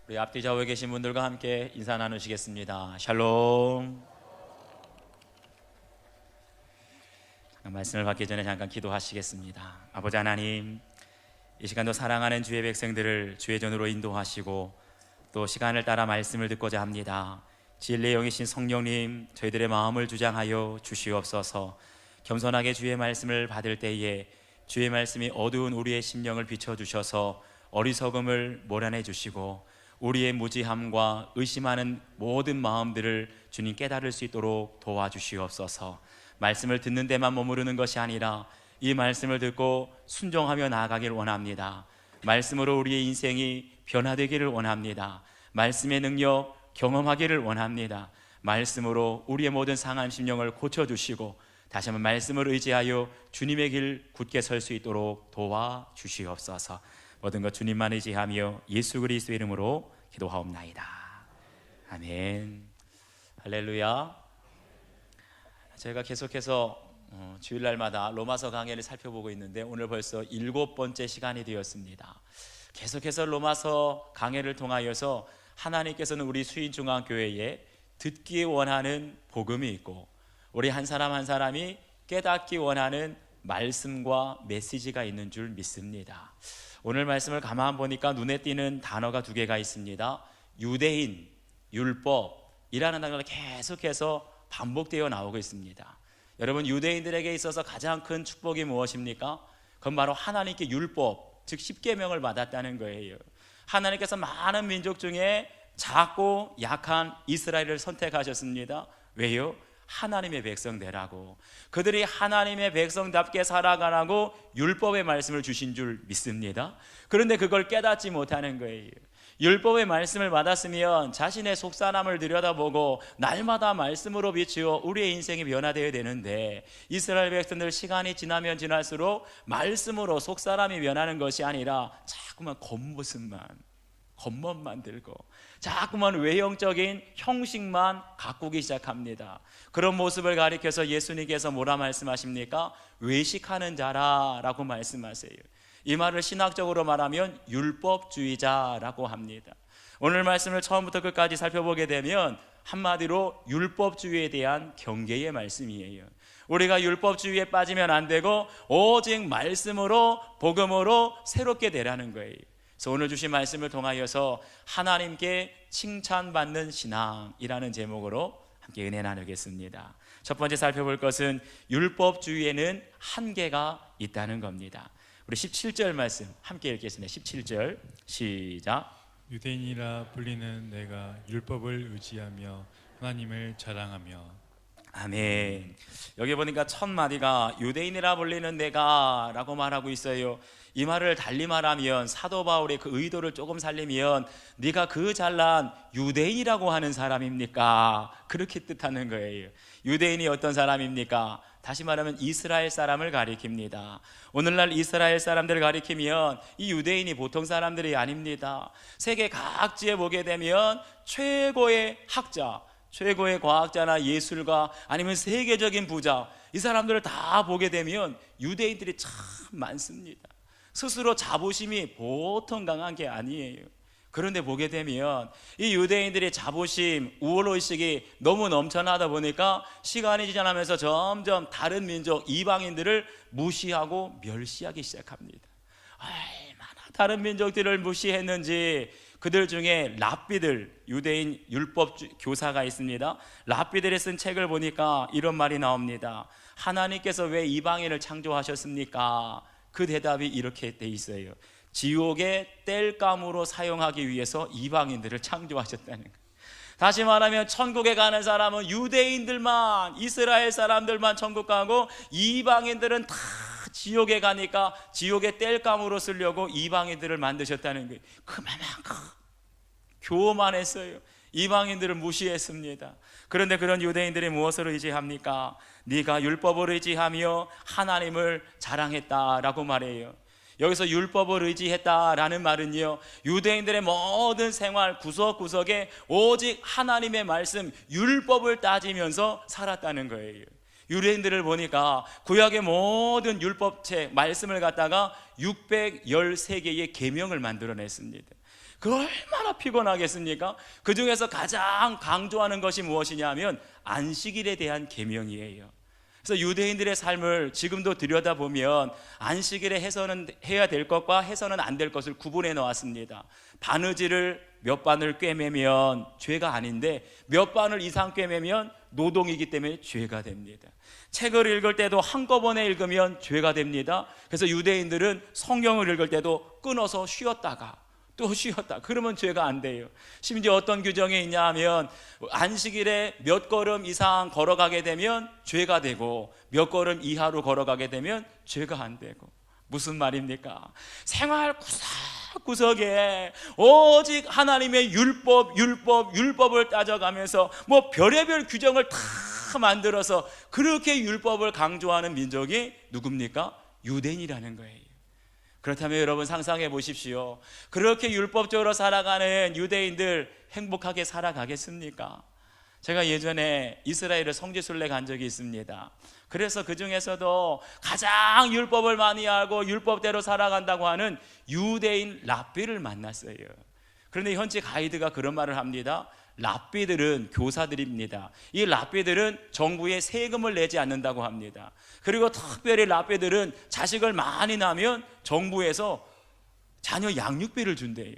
우리 앞뒤 좌우에 계신 분들과 함께 인사 나누시겠습니다. 샬롬. 말씀을 받기 전에 잠깐 기도하시겠습니다. 아버지 하나님, 이 시간도 사랑하는 주의 백성들을 주의 전으로 인도하시고 또 시간을 따라 말씀을 듣고자 합니다. 진리의 영이신 성령님, 저희들의 마음을 주장하여 주시옵소서. 겸손하게 주의 말씀을 받을 때에 주의 말씀이 어두운 우리의 심령을 비춰주셔서 어리석음을 몰아내 주시고 우리의 무지함과 의심하는 모든 마음들을 주님 깨달을 수 있도록 도와주시옵소서. 말씀을 듣는 데만 머무르는 것이 아니라 이 말씀을 듣고 순종하며 나아가길 원합니다. 말씀으로 우리의 인생이 변화되기를 원합니다. 말씀의 능력 경험하기를 원합니다. 말씀으로 우리의 모든 상한 심령을 고쳐주시고 다시 한번 말씀을 의지하여 주님의 길 굳게 설 수 있도록 도와주시옵소서. 모든 것 주님만 의지하며 예수 그리스도의 이름으로 기도하옵나이다. 아멘. 할렐루야. 저희가 계속해서 주일날마다 로마서 강해를 살펴보고 있는데 오늘 벌써 7번째 시간이 되었습니다. 계속해서 로마서 강해를 통하여서 하나님께서는 우리 수인중앙교회에 듣기 원하는 복음이 있고 우리 한 사람 한 사람이 깨닫기 원하는 말씀과 메시지가 있는 줄 믿습니다. 오늘 말씀을 가만 보니까 눈에 띄는 단어가 2개가 있습니다. 유대인, 율법이라는 단어가 계속해서 반복되어 나오고 있습니다. 여러분, 유대인들에게 있어서 가장 큰 축복이 무엇입니까? 그건 바로 하나님께 율법, 즉 십계명을 받았다는 거예요. 하나님께서 많은 민족 중에 작고 약한 이스라엘을 선택하셨습니다. 왜요? 하나님의 백성 되라고, 그들이 하나님의 백성답게 살아가라고 율법의 말씀을 주신 줄 믿습니다. 그런데 그걸 깨닫지 못하는 거예요. 율법의 말씀을 받았으면 자신의 속사람을 들여다보고 날마다 말씀으로 비추어 우리의 인생이 변화되어야 되는데 이스라엘 백성들 시간이 지나면 지날수록 말씀으로 속사람이 변하는 것이 아니라 자꾸만 겉멋만 들고 자꾸만 외형적인 형식만 가꾸기 시작합니다. 그런 모습을 가리켜서 예수님께서 뭐라 말씀하십니까? 외식하는 자라라고 말씀하세요. 이 말을 신학적으로 말하면 율법주의자라고 합니다. 오늘 말씀을 처음부터 끝까지 살펴보게 되면 한마디로 율법주의에 대한 경계의 말씀이에요. 우리가 율법주의에 빠지면 안 되고 오직 말씀으로, 복음으로 새롭게 되라는 거예요. 그래서 오늘 주신 말씀을 통하여서 하나님께 칭찬받는 신앙이라는 제목으로 함께 은혜 나누겠습니다. 첫 번째 살펴볼 것은 율법주의에는 한계가 있다는 겁니다. 우리 17절 말씀 함께 읽겠습니다. 17절 시작. 유대인이라 불리는 내가 율법을 의지하며 하나님을 자랑하며. 아멘. 여기 보니까 첫 마디가 유대인이라 불리는 내가 라고 말하고 있어요. 이 말을 달리 말하면 사도 바울의 그 의도를 조금 살리면 네가 그 잘난 유대인이라고 하는 사람입니까? 그렇게 뜻하는 거예요. 유대인이 어떤 사람입니까? 다시 말하면 이스라엘 사람을 가리킵니다. 오늘날 이스라엘 사람들을 가리키면 이 유대인이 보통 사람들이 아닙니다. 세계 각지에 보게 되면 최고의 학자, 최고의 과학자나 예술가 아니면 세계적인 부자, 이 사람들을 다 보게 되면 유대인들이 참 많습니다. 스스로 자부심이 보통 강한 게 아니에요. 그런데 보게 되면 이 유대인들의 자부심, 우월의식이 너무 넘쳐나다 보니까 시간이 지나면서 점점 다른 민족, 이방인들을 무시하고 멸시하기 시작합니다. 얼마나 다른 민족들을 무시했는지 그들 중에 랍비들, 유대인 율법 교사가 있습니다. 랍비들이 쓴 책을 보니까 이런 말이 나옵니다. 하나님께서 왜 이방인을 창조하셨습니까? 그 대답이 이렇게 돼 있어요. 지옥의 땔감으로 사용하기 위해서 이방인들을 창조하셨다는 거예요. 다시 말하면 천국에 가는 사람은 유대인들만, 이스라엘 사람들만 천국 가고 이방인들은 다 지옥에 가니까 지옥의 땔감으로 쓰려고 이방인들을 만드셨다는 거예요. 그만큼 교만했어요. 이방인들을 무시했습니다. 그런데 그런 유대인들이 무엇을 의지합니까? 네가 율법을 의지하며 하나님을 자랑했다라고 말해요. 여기서 율법을 의지했다라는 말은요, 유대인들의 모든 생활 구석구석에 오직 하나님의 말씀, 율법을 따지면서 살았다는 거예요. 유대인들을 보니까 구약의 모든 율법책 말씀을 갖다가 613개의 계명을 만들어냈습니다. 그 얼마나 피곤하겠습니까? 그 중에서 가장 강조하는 것이 무엇이냐 하면 안식일에 대한 계명이에요. 그래서 유대인들의 삶을 지금도 들여다보면 안식일에 해야 될 것과 해서는 안 될 것을 구분해 놓았습니다. 바느질을 몇 반을 꿰매면 죄가 아닌데 몇 반을 이상 꿰매면 노동이기 때문에 죄가 됩니다. 책을 읽을 때도 한꺼번에 읽으면 죄가 됩니다. 그래서 유대인들은 성경을 읽을 때도 끊어서 쉬었다가 또 쉬었다 그러면 죄가 안 돼요. 심지어 어떤 규정이 있냐 하면 안식일에 몇 걸음 이상 걸어가게 되면 죄가 되고 몇 걸음 이하로 걸어가게 되면 죄가 안 되고. 무슨 말입니까? 생활 구석구석에 오직 하나님의 율법을 따져가면서 뭐 별의별 규정을 다 만들어서 그렇게 율법을 강조하는 민족이 누굽니까? 유대인이라는 거예요. 그렇다면 여러분 상상해 보십시오. 그렇게 율법적으로 살아가는 유대인들 행복하게 살아가겠습니까? 제가 예전에 이스라엘의 성지순례 간 적이 있습니다. 그래서 그 중에서도 가장 율법을 많이 알고 율법대로 살아간다고 하는 유대인 랍비를 만났어요. 그런데 현지 가이드가 그런 말을 합니다. 랍비들은 교사들입니다. 이 랍비들은 정부에 세금을 내지 않는다고 합니다. 그리고 특별히 랍비들은 자식을 많이 낳으면 정부에서 자녀 양육비를 준대요.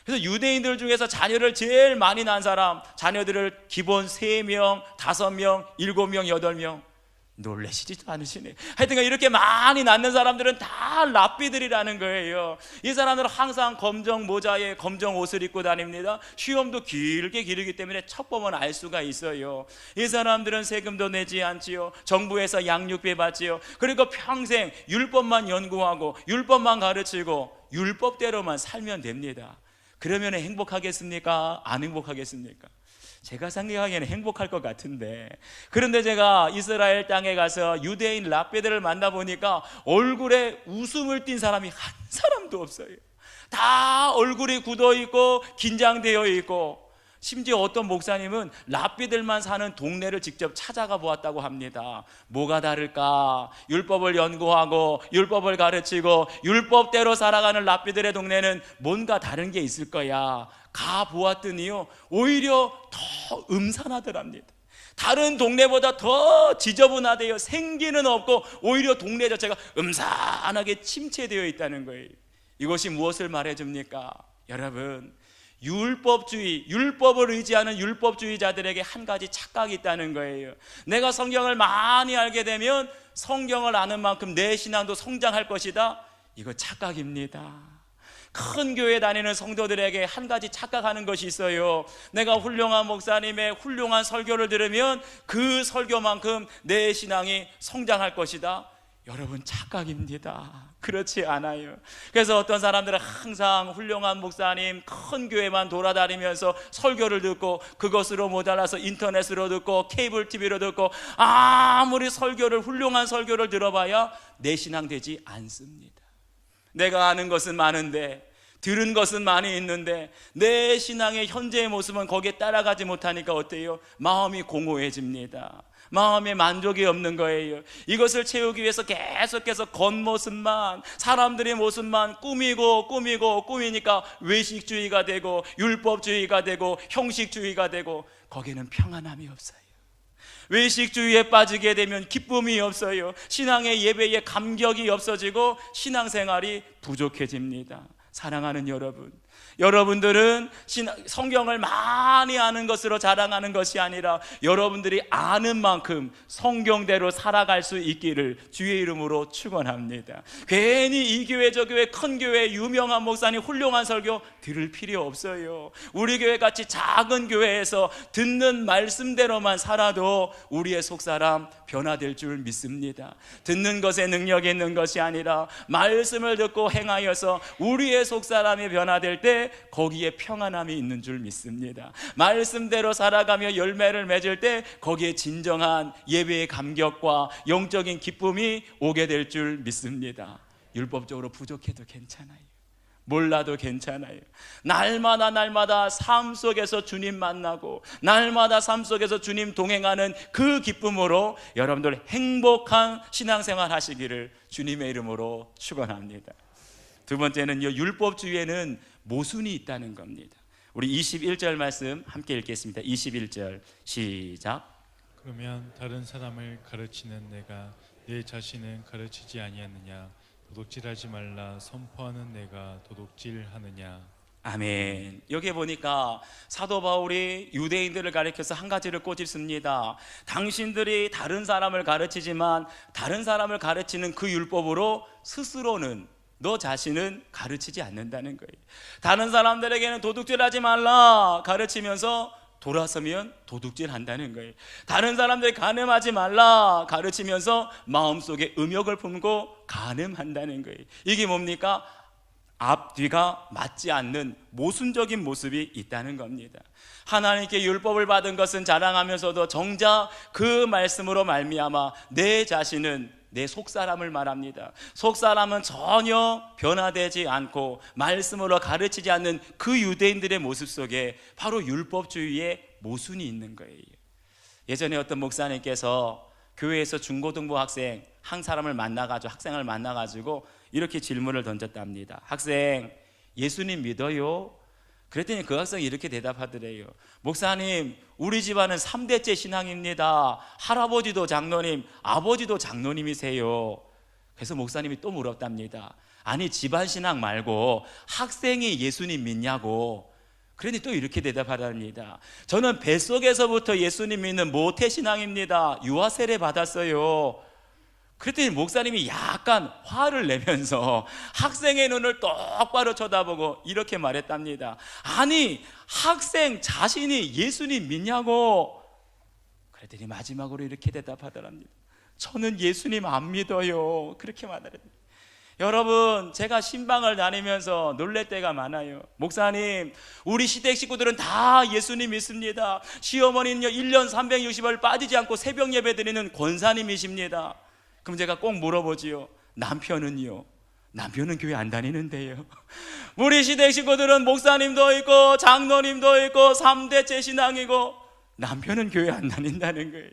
그래서 유대인들 중에서 자녀를 제일 많이 낳은 사람, 자녀들을 기본 3명, 5명, 7명, 8명. 놀라시지도 않으시네. 하여튼 이렇게 많이 낳는 사람들은 다 랍비들이라는 거예요. 이 사람들은 항상 검정 모자에 검정 옷을 입고 다닙니다. 시험도 길게 기르기 때문에 첫 보면 알 수가 있어요. 이 사람들은 세금도 내지 않지요. 정부에서 양육비 받지요. 그리고 평생 율법만 연구하고 율법만 가르치고 율법대로만 살면 됩니다. 그러면 행복하겠습니까? 안 행복하겠습니까? 제가 생각하기에는 행복할 것 같은데, 그런데 제가 이스라엘 땅에 가서 유대인 랍비들을 만나보니까 얼굴에 웃음을 띤 사람이 한 사람도 없어요. 다 얼굴이 굳어있고 긴장되어 있고, 심지어 어떤 목사님은 랍비들만 사는 동네를 직접 찾아가 보았다고 합니다. 뭐가 다를까? 율법을 연구하고 율법을 가르치고 율법대로 살아가는 랍비들의 동네는 뭔가 다른 게 있을 거야. 가 보았더니요, 오히려 더 음산하더랍니다. 다른 동네보다 더 지저분하대요. 생기는 없고 오히려 동네 자체가 음산하게 침체되어 있다는 거예요. 이것이 무엇을 말해줍니까? 여러분, 율법을 의지하는 율법주의자들에게 한 가지 착각이 있다는 거예요. 내가 성경을 많이 알게 되면 성경을 아는 만큼 내 신앙도 성장할 것이다. 이거 착각입니다. 큰 교회 다니는 성도들에게 한 가지 착각하는 것이 있어요. 내가 훌륭한 목사님의 훌륭한 설교를 들으면 그 설교만큼 내 신앙이 성장할 것이다. 여러분, 착각입니다. 그렇지 않아요. 그래서 어떤 사람들은 항상 훌륭한 목사님 큰 교회만 돌아다니면서 설교를 듣고 그것으로 모자라서 인터넷으로 듣고 케이블 TV로 듣고 아무리 훌륭한 설교를 들어봐야 내 신앙 되지 않습니다. 내가 아는 것은 많은데, 들은 것은 많이 있는데 내 신앙의 현재의 모습은 거기에 따라가지 못하니까 어때요? 마음이 공허해집니다. 마음에 만족이 없는 거예요. 이것을 채우기 위해서 계속해서 겉모습만, 사람들의 모습만 꾸미니까 외식주의가 되고 율법주의가 되고 형식주의가 되고 거기에는 평안함이 없어요. 외식주의에 빠지게 되면 기쁨이 없어요. 신앙의 예배에 감격이 없어지고 신앙생활이 부족해집니다. 사랑하는 여러분, 여러분들은 성경을 많이 아는 것으로 자랑하는 것이 아니라 여러분들이 아는 만큼 성경대로 살아갈 수 있기를 주의 이름으로 축원합니다. 괜히 이 교회 저 교회 큰 교회 유명한 목사님 훌륭한 설교 들을 필요 없어요. 우리 교회 같이 작은 교회에서 듣는 말씀대로만 살아도 우리의 속사람 변화될 줄 믿습니다. 듣는 것에 능력이 있는 것이 아니라 말씀을 듣고 행하여서 우리의 속사람이 변화될 때 거기에 평안함이 있는 줄 믿습니다. 말씀대로 살아가며 열매를 맺을 때 거기에 진정한 예배의 감격과 영적인 기쁨이 오게 될 줄 믿습니다. 율법적으로 부족해도 괜찮아요. 몰라도 괜찮아요. 날마다 삶 속에서 주님 만나고 날마다 삶 속에서 주님 동행하는 그 기쁨으로 여러분들 행복한 신앙생활 하시기를 주님의 이름으로 축원합니다. 두 번째는요, 율법주의에는 모순이 있다는 겁니다. 우리 21절 말씀 함께 읽겠습니다. 21절 시작. 그러면 다른 사람을 가르치는 내가 내 자신은 가르치지 아니하느냐? 도둑질하지 말라 선포하는 내가 도둑질하느냐? 아멘. 여기 보니까 사도 바울이 유대인들을 가리켜서 한 가지를 꼬집습니다. 당신들이 다른 사람을 가르치지만 다른 사람을 가르치는 그 율법으로 스스로는 너 자신은 가르치지 않는다는 거예요. 다른 사람들에게는 도둑질하지 말라 가르치면서 돌아서면 도둑질 한다는 거예요. 다른 사람들 간음하지 말라 가르치면서 마음속에 음욕을 품고 간음한다는 거예요. 이게 뭡니까? 앞뒤가 맞지 않는 모순적인 모습이 있다는 겁니다. 하나님께 율법을 받은 것은 자랑하면서도 정작 그 말씀으로 말미암아 내 자신은 내 속사람을 말합니다. 속사람은 전혀 변화되지 않고 말씀으로 가르치지 않는 그 유대인들의 모습 속에 바로 율법주의의 모순이 있는 거예요. 예전에 어떤 목사님께서 교회에서 중고등부 학생 한 사람을 만나가지고 학생을 만나가지고 이렇게 질문을 던졌답니다. 학생, 예수님 믿어요? 그랬더니 그 학생이 이렇게 대답하더래요. 목사님, 우리 집안은 3대째 신앙입니다. 할아버지도 장로님, 아버지도 장로님이세요. 그래서 목사님이 또 물었답니다. 아니, 집안 신앙 말고 학생이 예수님 믿냐고. 그러니 또 이렇게 대답하답니다. 저는 뱃속에서부터 예수님 믿는 모태신앙입니다. 유아 세례 받았어요. 그랬더니 목사님이 약간 화를 내면서 학생의 눈을 똑바로 쳐다보고 이렇게 말했답니다. 아니, 학생 자신이 예수님 믿냐고. 그랬더니 마지막으로 이렇게 대답하더랍니다. 저는 예수님 안 믿어요. 그렇게 말하더랍니다. 여러분, 제가 신방을 다니면서 놀랄 때가 많아요. 목사님, 우리 시댁 식구들은 다 예수님 믿습니다. 시어머니는요 1년 360일 빠지지 않고 새벽 예배 드리는 권사님이십니다. 그럼 제가 꼭 물어보지요. 남편은요? 남편은 교회 안 다니는데요. 우리 시댁 식구들은 목사님도 있고 장로님도 있고 3대째 신앙이고 남편은 교회 안 다닌다는 거예요.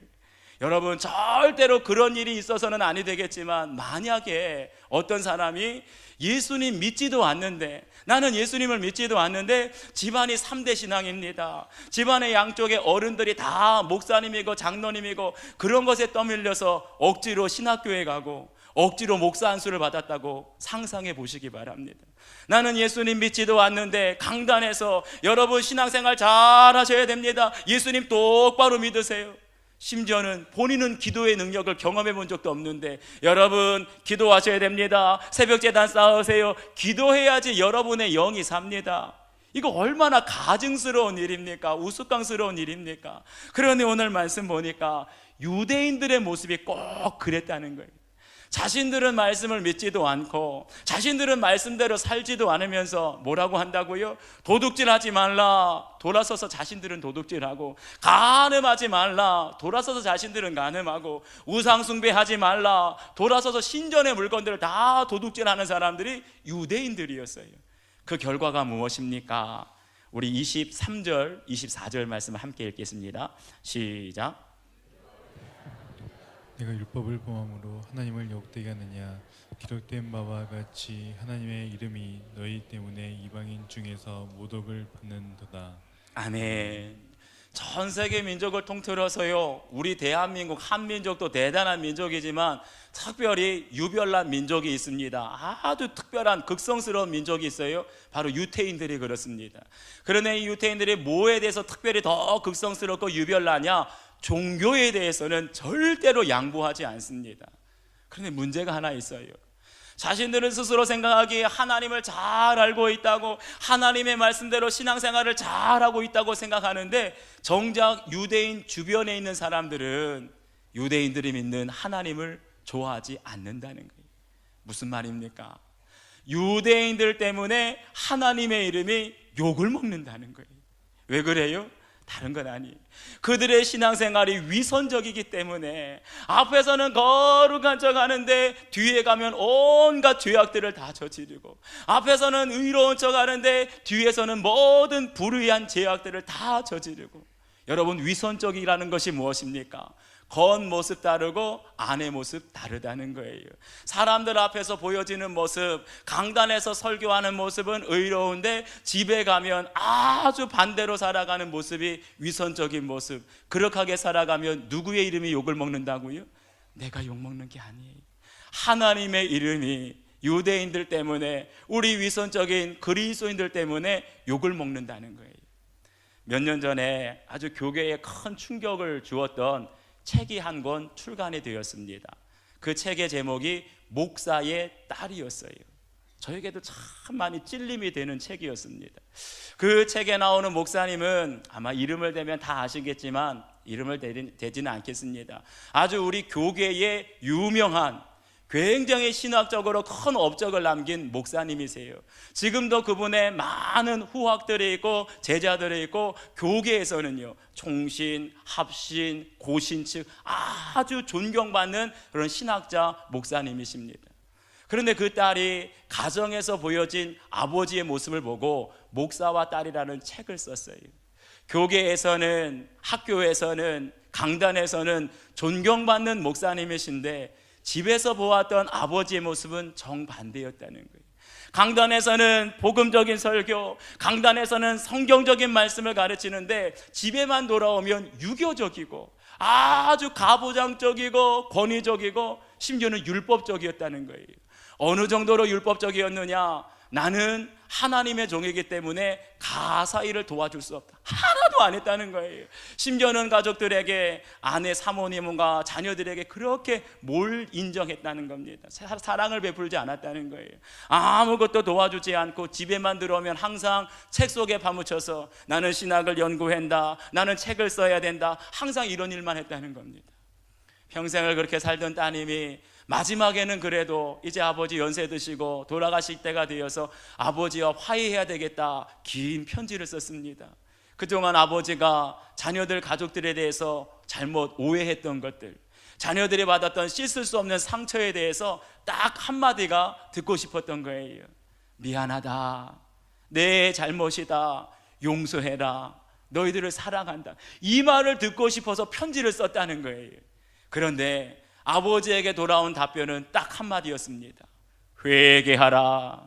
여러분, 절대로 그런 일이 있어서는 아니 되겠지만 만약에 어떤 사람이 예수님 믿지도 않는데, 나는 예수님을 믿지도 않는데 집안이 3대 신앙입니다. 집안의 양쪽에 어른들이 다 목사님이고 장로님이고 그런 것에 떠밀려서 억지로 신학교에 가고 억지로 목사 안수를 받았다고 상상해 보시기 바랍니다. 나는 예수님 믿지도 않는데 강단에서 여러분 신앙생활 잘 하셔야 됩니다. 예수님 똑바로 믿으세요. 심지어는 본인은 기도의 능력을 경험해 본 적도 없는데 여러분 기도하셔야 됩니다. 새벽제단 쌓으세요. 기도해야지 여러분의 영이 삽니다. 이거 얼마나 가증스러운 일입니까? 우스꽝스러운 일입니까? 그런데 오늘 말씀 보니까 유대인들의 모습이 꼭 그랬다는 거예요. 자신들은 말씀을 믿지도 않고 자신들은 말씀대로 살지도 않으면서 뭐라고 한다고요? 도둑질하지 말라. 돌아서서 자신들은 도둑질하고, 간음하지 말라. 돌아서서 자신들은 간음하고, 우상숭배하지 말라. 돌아서서 신전의 물건들을 다 도둑질하는 사람들이 유대인들이었어요. 그 결과가 무엇입니까? 우리 23절, 24절 말씀 함께 읽겠습니다. 시작. 내가 율법을 범함으로 하나님을 욕되게 하느냐? 기록된 바와 같이 하나님의 이름이 너희 때문에 이방인 중에서 모독을 받는도다. 아멘. 전 세계 민족을 통틀어서요, 우리 대한민국 한민족도 대단한 민족이지만 특별히 유별난 민족이 있습니다. 아주 특별한 극성스러운 민족이 있어요. 바로 유태인들이 그렇습니다. 그런데 이 유태인들이 뭐에 대해서 특별히 더 극성스럽고 유별나냐? 종교에 대해서는 절대로 양보하지 않습니다. 그런데 문제가 하나 있어요. 자신들은 스스로 생각하기에 하나님을 잘 알고 있다고, 하나님의 말씀대로 신앙생활을 잘하고 있다고 생각하는데 정작 유대인 주변에 있는 사람들은 유대인들이 믿는 하나님을 좋아하지 않는다는 거예요. 무슨 말입니까? 유대인들 때문에 하나님의 이름이 욕을 먹는다는 거예요. 왜 그래요? 다른 건 아니에요. 그들의 신앙생활이 위선적이기 때문에 앞에서는 거룩한 척 하는데 뒤에 가면 온갖 죄악들을 다 저지르고, 앞에서는 의로운 척 하는데 뒤에서는 모든 불의한 죄악들을 다 저지르고. 여러분, 위선적이라는 것이 무엇입니까? 겉모습 다르고 안의 모습 다르다는 거예요. 사람들 앞에서 보여지는 모습, 강단에서 설교하는 모습은 의로운데 집에 가면 아주 반대로 살아가는 모습이 위선적인 모습. 그렇게 살아가면 누구의 이름이 욕을 먹는다고요? 내가 욕먹는 게 아니에요. 하나님의 이름이 유대인들 때문에, 우리 위선적인 그리스도인들 때문에 욕을 먹는다는 거예요. 몇 년 전에 아주 교계에 큰 충격을 주었던 책이 한 권 출간이 되었습니다. 그 책의 제목이 목사의 딸이었어요. 저에게도 참 많이 찔림이 되는 책이었습니다. 그 책에 나오는 목사님은 아마 이름을 대면 다 아시겠지만 이름을 대지는 않겠습니다. 아주 우리 교계에 유명한, 굉장히 신학적으로 큰 업적을 남긴 목사님이세요. 지금도 그분의 많은 후학들이 있고 제자들이 있고, 교계에서는요 총신, 합신, 고신 측 아주 존경받는 그런 신학자 목사님이십니다. 그런데 그 딸이 가정에서 보여진 아버지의 모습을 보고 목사와 딸이라는 책을 썼어요. 교계에서는, 학교에서는, 강단에서는 존경받는 목사님이신데 집에서 보았던 아버지의 모습은 정반대였다는 거예요. 강단에서는 복음적인 설교, 강단에서는 성경적인 말씀을 가르치는데 집에만 돌아오면 유교적이고 아주 가부장적이고 권위적이고 심지어는 율법적이었다는 거예요. 어느 정도로 율법적이었느냐? 나는 하나님의 종이기 때문에 가사일을 도와줄 수 없다, 하나도 안 했다는 거예요. 심지어는 가족들에게, 아내 사모님과 자녀들에게 그렇게 뭘 인정했다는 겁니다. 사랑을 베풀지 않았다는 거예요. 아무것도 도와주지 않고 집에만 들어오면 항상 책 속에 파묻혀서 나는 신학을 연구한다, 나는 책을 써야 된다, 항상 이런 일만 했다는 겁니다. 평생을 그렇게 살던 따님이 마지막에는 그래도 이제 아버지 연세 드시고 돌아가실 때가 되어서 아버지와 화해해야 되겠다, 긴 편지를 썼습니다. 그동안 아버지가 자녀들, 가족들에 대해서 잘못 오해했던 것들, 자녀들이 받았던 씻을 수 없는 상처에 대해서 딱 한마디가 듣고 싶었던 거예요. 미안하다, 내 잘못이다, 용서해라, 너희들을 사랑한다, 이 말을 듣고 싶어서 편지를 썼다는 거예요. 그런데 아버지에게 돌아온 답변은 딱 한마디였습니다. 회개하라.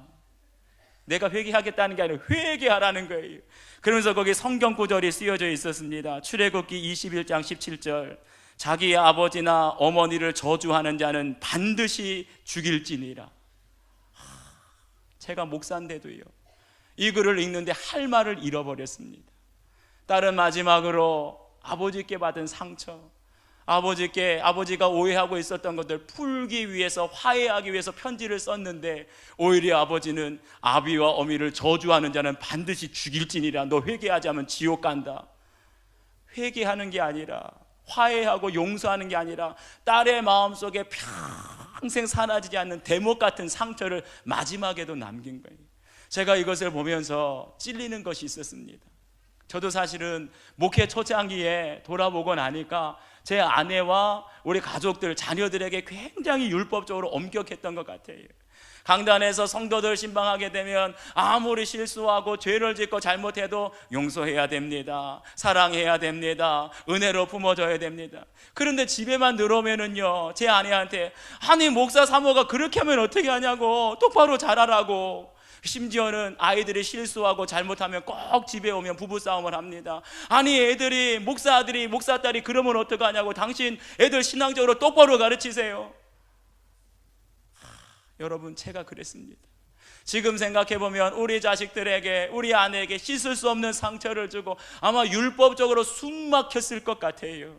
내가 회개하겠다는 게 아니라 회개하라는 거예요. 그러면서 거기 성경 구절이 쓰여져 있었습니다. 출애굽기 21장 17절, 자기의 아버지나 어머니를 저주하는 자는 반드시 죽일지니라. 제가 목사인데도요, 이 글을 읽는데 할 말을 잃어버렸습니다. 딸은 마지막으로 아버지께 받은 상처, 아버지가 오해하고 있었던 것들 풀기 위해서, 화해하기 위해서 편지를 썼는데 오히려 아버지는 아비와 어미를 저주하는 자는 반드시 죽일지니라, 너 회개하지 않으면 지옥 간다. 회개하는 게 아니라, 화해하고 용서하는 게 아니라 딸의 마음속에 평생 사라지지 않는 대목 같은 상처를 마지막에도 남긴 거예요. 제가 이것을 보면서 찔리는 것이 있었습니다. 저도 사실은 목회 초창기에 돌아보고 나니까 제 아내와 우리 가족들, 자녀들에게 굉장히 율법적으로 엄격했던 것 같아요. 강단에서 성도들 신방하게 되면 아무리 실수하고 죄를 짓고 잘못해도 용서해야 됩니다, 사랑해야 됩니다, 은혜로 품어줘야 됩니다. 그런데 집에만 들어오면은요, 제 아내한테 아니 목사 사모가 그렇게 하면 어떻게 하냐고, 똑바로 잘하라고. 심지어는 아이들이 실수하고 잘못하면 꼭 집에 오면 부부싸움을 합니다. 아니 애들이, 목사 아들이, 목사 딸이 그러면 어떡하냐고, 당신 애들 신앙적으로 똑바로 가르치세요. 여러분, 제가 그랬습니다. 지금 생각해보면 우리 자식들에게, 우리 아내에게 씻을 수 없는 상처를 주고 아마 율법적으로 숨 막혔을 것 같아요.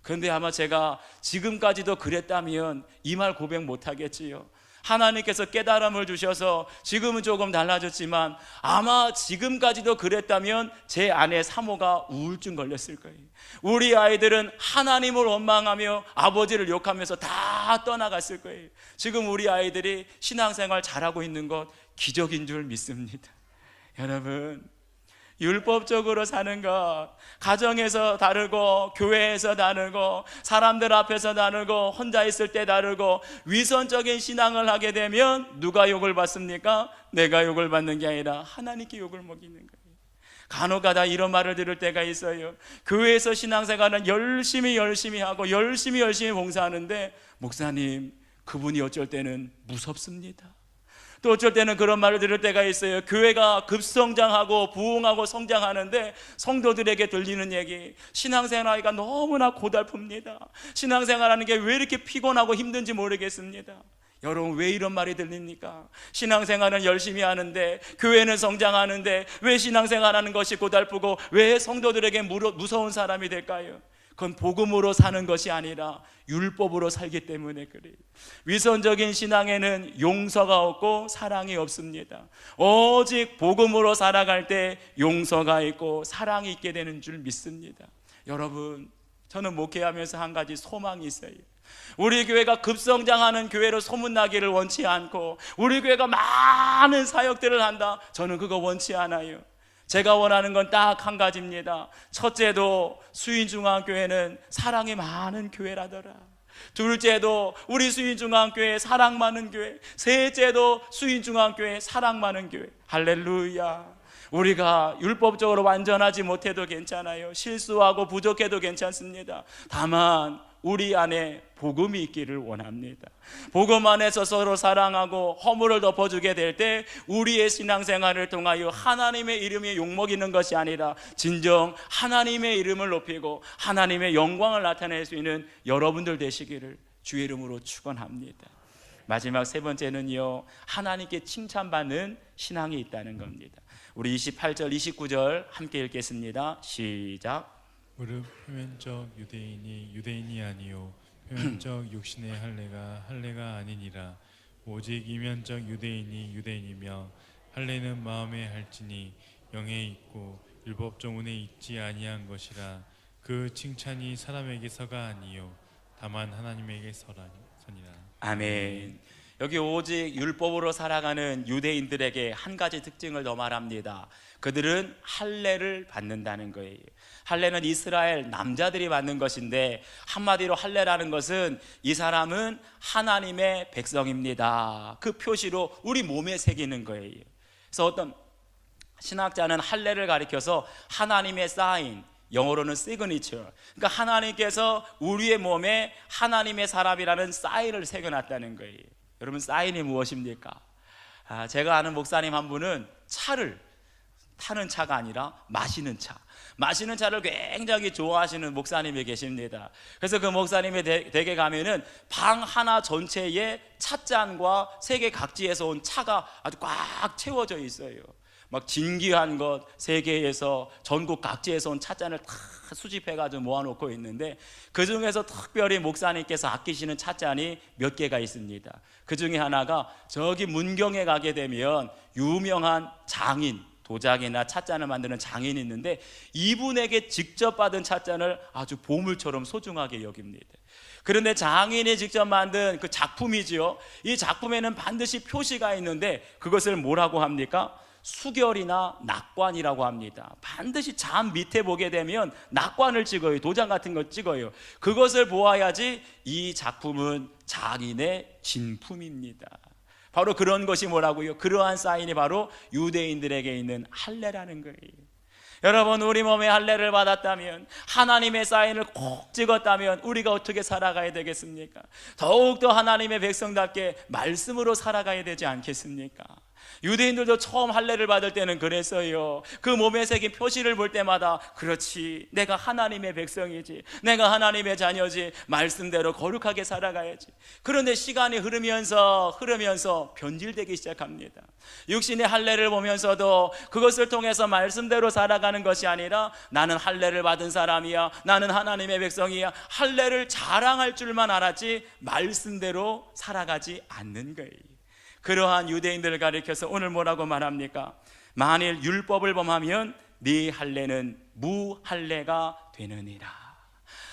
그런데 아마 제가 지금까지도 그랬다면 이 말 고백 못하겠지요. 하나님께서 깨달음을 주셔서 지금은 조금 달라졌지만 아마 지금까지도 그랬다면 제 아내 사모가 우울증 걸렸을 거예요. 우리 아이들은 하나님을 원망하며 아버지를 욕하면서 다 떠나갔을 거예요. 지금 우리 아이들이 신앙생활 잘하고 있는 것 기적인 줄 믿습니다. 여러분, 율법적으로 사는 것, 가정에서 다르고 교회에서 다르고 사람들 앞에서 다르고 혼자 있을 때 다르고, 위선적인 신앙을 하게 되면 누가 욕을 받습니까? 내가 욕을 받는 게 아니라 하나님께 욕을 먹이는 거예요. 간혹가다 이런 말을 들을 때가 있어요. 교회에서 신앙생활은 열심히 하고 열심히 봉사하는데 목사님, 그분이 어쩔 때는 무섭습니다. 또 어쩔 때는 그런 말을 들을 때가 있어요. 교회가 급성장하고 부흥하고 성장하는데 성도들에게 들리는 얘기, 신앙생활하기가 너무나 고달픕니다. 신앙생활하는 게 왜 이렇게 피곤하고 힘든지 모르겠습니다. 여러분, 왜 이런 말이 들립니까? 신앙생활은 열심히 하는데, 교회는 성장하는데 왜 신앙생활하는 것이 고달프고 왜 성도들에게 무서운 사람이 될까요? 그건 복음으로 사는 것이 아니라 율법으로 살기 때문에 그래요. 위선적인 신앙에는 용서가 없고 사랑이 없습니다. 오직 복음으로 살아갈 때 용서가 있고 사랑이 있게 되는 줄 믿습니다. 여러분, 저는 목회하면서 한 가지 소망이 있어요. 우리 교회가 급성장하는 교회로 소문나기를 원치 않고, 우리 교회가 많은 사역들을 한다, 저는 그거 원치 않아요. 제가 원하는 건 딱 한 가지입니다. 첫째도 수인중앙교회는 사랑이 많은 교회라더라. 둘째도 우리 수인중앙교회 사랑 많은 교회. 셋째도 수인중앙교회 사랑 많은 교회. 할렐루야. 우리가 율법적으로 완전하지 못해도 괜찮아요. 실수하고 부족해도 괜찮습니다. 다만 우리 안에 복음이 있기를 원합니다. 복음 안에서 서로 사랑하고 허물을 덮어주게 될 때 우리의 신앙생활을 통하여 하나님의 이름이 욕먹이는 것이 아니라 진정 하나님의 이름을 높이고 하나님의 영광을 나타낼 수 있는 여러분들 되시기를 주의 이름으로 축원합니다. 마지막 세 번째는요, 하나님께 칭찬받는 신앙이 있다는 겁니다. 우리 28절 29절 함께 읽겠습니다. 시작. 무릇 표면적 유대인이 유대인이 아니요 표면적 육신의 할례가 아니니라. 오직 이면적 유대인이 유대인이며 할례는 마음에 할지니 영에 있고 율법 조문에 있지 아니한 것이라. 그 칭찬이 사람에게서가 아니요 다만 하나님에게서니라. 아멘. 여기 오직 율법으로 살아가는 유대인들에게 한 가지 특징을 더 말합니다. 그들은 할례를 받는다는 거예요. 할례는 이스라엘 남자들이 받는 것인데, 한마디로 할례라는 것은 이 사람은 하나님의 백성입니다, 그 표시로 우리 몸에 새기는 거예요. 그래서 어떤 신학자는 할례를 가리켜서 하나님의 사인, 영어로는 시그니처, 그러니까 하나님께서 우리의 몸에 하나님의 사람이라는 사인을 새겨놨다는 거예요. 여러분, 사인이 무엇입니까? 제가 아는 목사님 한 분은 차를 타는 차가 아니라 마시는 차를 굉장히 좋아하시는 목사님이 계십니다. 그래서 그 목사님의 댁에 가면은 방 하나 전체에 찻잔과 세계 각지에서 온 차가 아주 꽉 채워져 있어요. 막 진귀한 것, 세계에서 전국 각지에서 온 찻잔을 다 수집해가지고 모아놓고 있는데, 그 중에서 특별히 목사님께서 아끼시는 찻잔이 몇 개가 있습니다. 그 중에 하나가 저기 문경에 가게 되면 유명한 장인, 도자기나 찻잔을 만드는 장인이 있는데, 이분에게 직접 받은 찻잔을 아주 보물처럼 소중하게 여깁니다. 그런데 장인이 직접 만든 그 작품이지요, 이 작품에는 반드시 표시가 있는데 그것을 뭐라고 합니까? 수결이나 낙관이라고 합니다. 반드시 잔 밑에 보게 되면 낙관을 찍어요. 도장 같은 걸 찍어요. 그것을 보아야지 이 작품은 장인의 진품입니다. 바로 그런 것이 뭐라고요? 그러한 사인이 바로 유대인들에게 있는 할례라는 거예요. 여러분, 우리 몸에 할례를 받았다면, 하나님의 사인을 꼭 찍었다면 우리가 어떻게 살아가야 되겠습니까? 더욱더 하나님의 백성답게 말씀으로 살아가야 되지 않겠습니까? 유대인들도 처음 할례를 받을 때는 그랬어요. 그 몸에 새긴 표시를 볼 때마다, 그렇지, 내가 하나님의 백성이지, 내가 하나님의 자녀지, 말씀대로 거룩하게 살아가야지. 그런데 시간이 흐르면서 변질되기 시작합니다. 육신의 할례를 보면서도 그것을 통해서 말씀대로 살아가는 것이 아니라, 나는 할례를 받은 사람이야, 나는 하나님의 백성이야, 할례를 자랑할 줄만 알았지 말씀대로 살아가지 않는 거예요. 그러한 유대인들을 가리켜서 오늘 뭐라고 말합니까? 만일 율법을 범하면 네 할례는 무할례가 되느니라.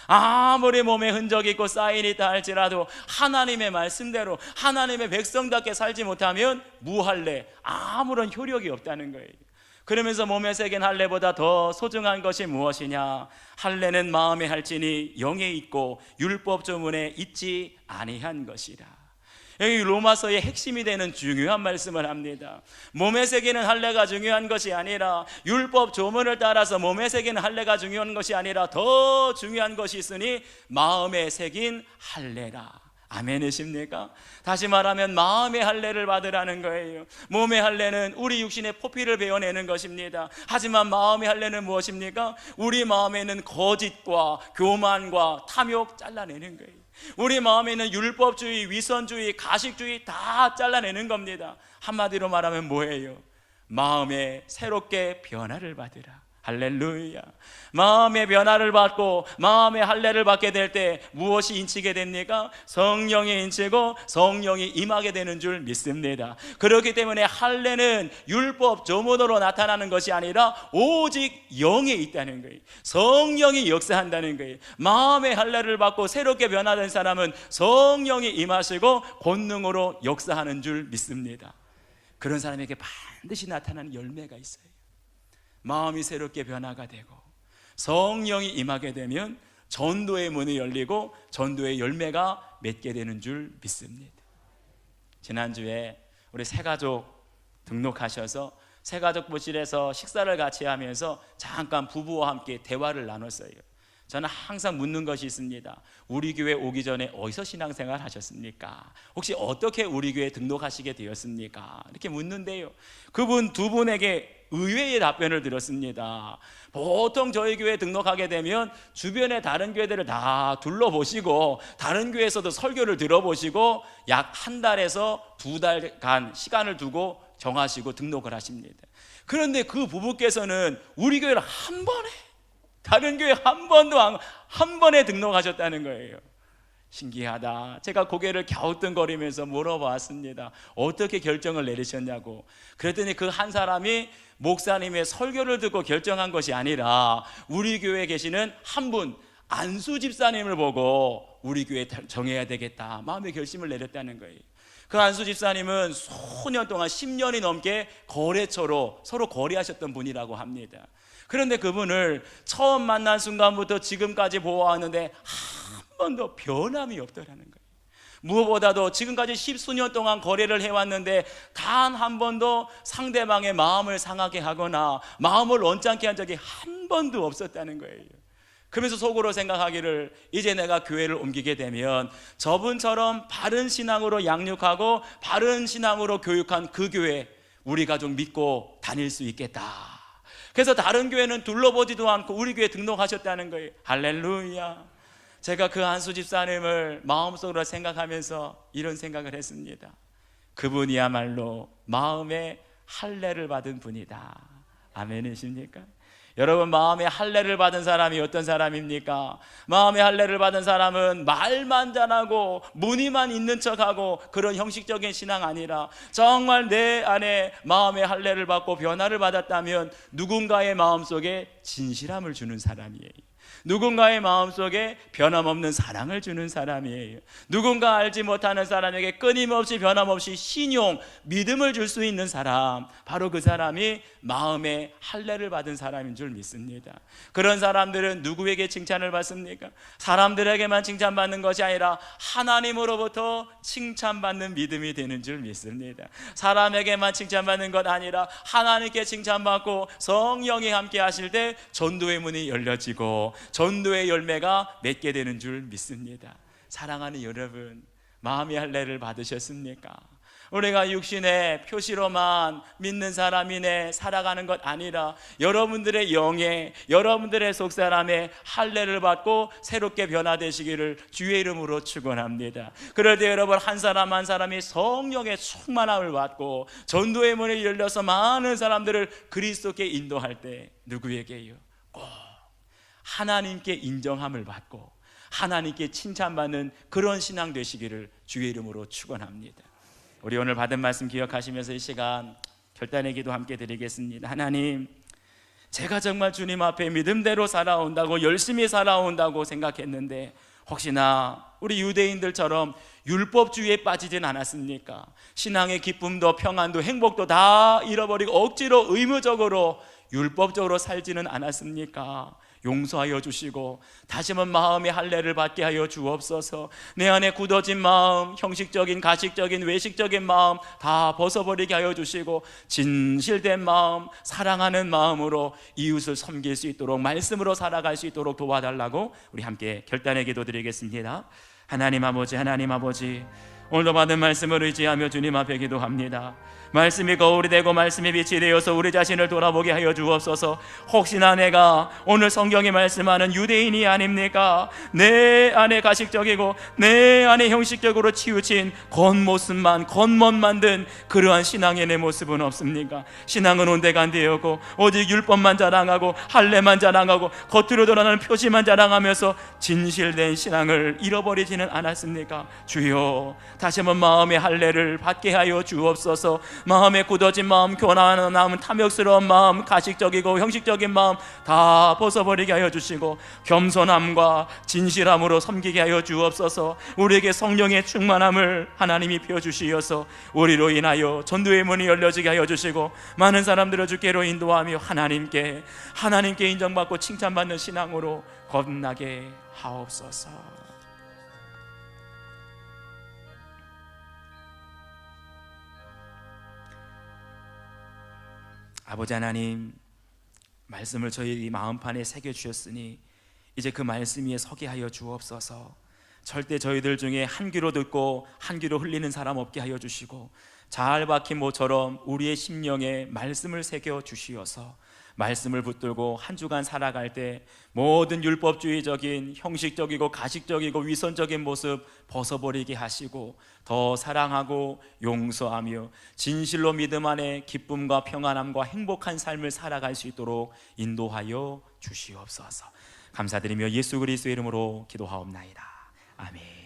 아무리 몸에 흔적이 있고 사인이 있다 할지라도 하나님의 말씀대로 하나님의 백성답게 살지 못하면 무할례, 아무런 효력이 없다는 거예요. 그러면서 몸에 새긴 할례보다 더 소중한 것이 무엇이냐? 할례는 마음에 할지니 영에 있고 율법 조문에 있지 아니한 것이라. 여기 로마서의 핵심이 되는 중요한 말씀을 합니다. 몸에 새기는 할례가 중요한 것이 아니라, 율법 조문을 따라서 몸에 새기는 할례가 중요한 것이 아니라 더 중요한 것이 있으니 마음에 새긴 할례라. 아멘이십니까? 다시 말하면 마음의 할례를 받으라는 거예요. 몸의 할례는 우리 육신의 포피를 베어내는 것입니다. 하지만 마음의 할례는 무엇입니까? 우리 마음에 있는 거짓과 교만과 탐욕 잘라내는 거예요. 우리 마음에 있는 율법주의, 위선주의, 가식주의 다 잘라내는 겁니다. 한마디로 말하면 뭐예요? 마음에 새롭게 변화를 받으라. 할렐루야. 마음의 변화를 받고 마음의 할례를 받게 될 때 무엇이 인치게 됩니까? 성령이 인치고 성령이 임하게 되는 줄 믿습니다. 그렇기 때문에 할례는 율법 조문으로 나타나는 것이 아니라 오직 영에 있다는 거예요. 성령이 역사한다는 거예요. 마음의 할례를 받고 새롭게 변화된 사람은 성령이 임하시고 권능으로 역사하는 줄 믿습니다. 그런 사람에게 반드시 나타나는 열매가 있어요. 마음이 새롭게 변화가 되고 성령이 임하게 되면 전도의 문이 열리고 전도의 열매가 맺게 되는 줄 믿습니다. 지난주에 우리 새가족 등록하셔서 새가족 부실에서 식사를 같이 하면서 잠깐 부부와 함께 대화를 나눴어요. 저는 항상 묻는 것이 있습니다. 우리 교회 오기 전에 어디서 신앙생활 하셨습니까? 혹시 어떻게 우리 교회 등록하시게 되었습니까? 이렇게 묻는데요, 그분 두 분에게 의외의 답변을 들었습니다. 보통 저희 교회 등록하게 되면 주변의 다른 교회들을 다 둘러보시고 다른 교회에서도 설교를 들어보시고 약 한 달에서 두 달간 시간을 두고 정하시고 등록을 하십니다. 그런데 그 부부께서는 우리 교회를 한 번에, 다른 교회 한 번에 등록하셨다는 거예요. 신기하다. 제가 고개를 갸우뚱거리면서 물어봤습니다. 어떻게 결정을 내리셨냐고. 그랬더니 그 한 사람이 목사님의 설교를 듣고 결정한 것이 아니라 우리 교회에 계시는 한 분, 안수 집사님을 보고 우리 교회에 정해야 되겠다 마음의 결심을 내렸다는 거예요. 그 안수 집사님은 수년 동안 10년이 넘게 거래처로 서로 거래하셨던 분이라고 합니다. 그런데 그분을 처음 만난 순간부터 지금까지 보아왔는데 한 번도 변함이 없더라는 거예요. 무엇보다도 지금까지 10수년 동안 거래를 해왔는데 단 한 번도 상대방의 마음을 상하게 하거나 마음을 언짢게 한 적이 한 번도 없었다는 거예요. 그러면서 속으로 생각하기를, 이제 내가 교회를 옮기게 되면 저분처럼 바른 신앙으로 양육하고 바른 신앙으로 교육한 그 교회 우리 가족 믿고 다닐 수 있겠다. 그래서 다른 교회는 둘러보지도 않고 우리 교회에 등록하셨다는 거예요. 할렐루야. 제가 그 안수 집사님을 마음속으로 생각하면서 이런 생각을 했습니다. 그분이야말로 마음의 할례를 받은 분이다. 아멘이십니까? 여러분, 마음의 할례를 받은 사람이 어떤 사람입니까? 마음의 할례를 받은 사람은 말만 잘하고 무늬만 있는 척하고 그런 형식적인 신앙 아니라 정말 내 안에 마음의 할례를 받고 변화를 받았다면 누군가의 마음속에 진실함을 주는 사람이에요. 누군가의 마음속에 변함없는 사랑을 주는 사람이에요. 누군가 알지 못하는 사람에게 끊임없이 변함없이 신용, 믿음을 줄 수 있는 사람, 바로 그 사람이 마음의 할례를 받은 사람인 줄 믿습니다. 그런 사람들은 누구에게 칭찬을 받습니까? 사람들에게만 칭찬받는 것이 아니라 하나님으로부터 칭찬받는 믿음이 되는 줄 믿습니다. 사람에게만 칭찬받는 것 아니라 하나님께 칭찬받고 성령이 함께 하실 때 전도의 문이 열려지고 전도의 열매가 맺게 되는 줄 믿습니다. 사랑하는 여러분, 마음의 할례를 받으셨습니까? 우리가 육신의 표시로만 믿는 사람이네 살아가는 것 아니라 여러분들의 영에, 여러분들의 속사람의 할례를 받고 새롭게 변화되시기를 주의 이름으로 축원합니다. 그럴 때 여러분 한 사람 한 사람이 성령의 충만함을 받고 전도의 문이 열려서 많은 사람들을 그리스도께 인도할 때 누구에게요? 꼭 하나님께 인정함을 받고 하나님께 칭찬받는 그런 신앙 되시기를 주의 이름으로 축원합니다. 우리 오늘 받은 말씀 기억하시면서 이 시간 결단의 기도 함께 드리겠습니다. 하나님, 제가 정말 주님 앞에 믿음대로 살아온다고, 열심히 살아온다고 생각했는데 혹시나 우리 유대인들처럼 율법주의에 빠지진 않았습니까? 신앙의 기쁨도 평안도 행복도 다 잃어버리고 억지로 의무적으로 율법적으로 살지는 않았습니까? 용서하여 주시고 다시 한번 마음의 할례를 받게 하여 주옵소서. 내 안에 굳어진 마음, 형식적인 가식적인 외식적인 마음 다 벗어버리게 하여 주시고 진실된 마음, 사랑하는 마음으로 이웃을 섬길 수 있도록 말씀으로 살아갈 수 있도록 도와달라고 우리 함께 결단의 기도 드리겠습니다. 하나님 아버지, 하나님 아버지, 오늘도 받은 말씀을 의지하며 주님 앞에 기도합니다. 말씀이 거울이 되고 말씀이 빛이 되어서 우리 자신을 돌아보게 하여 주옵소서. 혹시나 내가 오늘 성경이 말씀하는 유대인이 아닙니까? 내 안에 가식적이고 내 안에 형식적으로 치우친 겉모습만 겉멋만 든 그러한 신앙의 내 모습은 없습니까? 신앙은 온데간데였고 오직 율법만 자랑하고 할례만 자랑하고 겉으로 드러나는 표시만 자랑하면서 진실된 신앙을 잃어버리지는 않았습니까? 주여, 다시 한번 마음의 할례를 받게 하여 주옵소서. 마음에 굳어진 마음, 교만한 마음, 탐욕스러운 마음, 가식적이고 형식적인 마음 다 벗어버리게 하여 주시고 겸손함과 진실함으로 섬기게 하여 주옵소서. 우리에게 성령의 충만함을 하나님이 펴주시어서 우리로 인하여 전도의 문이 열려지게 하여 주시고 많은 사람들을 주께로 인도하며 하나님께 인정받고 칭찬받는 신앙으로 거듭나게 하옵소서. 아버지 하나님, 말씀을 저희 마음판에 새겨주셨으니 이제 그 말씀 위에 서게 하여 주옵소서. 절대 저희들 중에 한 귀로 듣고 한 귀로 흘리는 사람 없게 하여 주시고 잘 박힌 모처럼 우리의 심령에 말씀을 새겨 주시어서 말씀을 붙들고 한 주간 살아갈 때 모든 율법주의적인 형식적이고 가식적이고 위선적인 모습 벗어버리게 하시고 더 사랑하고 용서하며 진실로 믿음 안에 기쁨과 평안함과 행복한 삶을 살아갈 수 있도록 인도하여 주시옵소서. 감사드리며 예수 그리스도의 이름으로 기도하옵나이다. 아멘.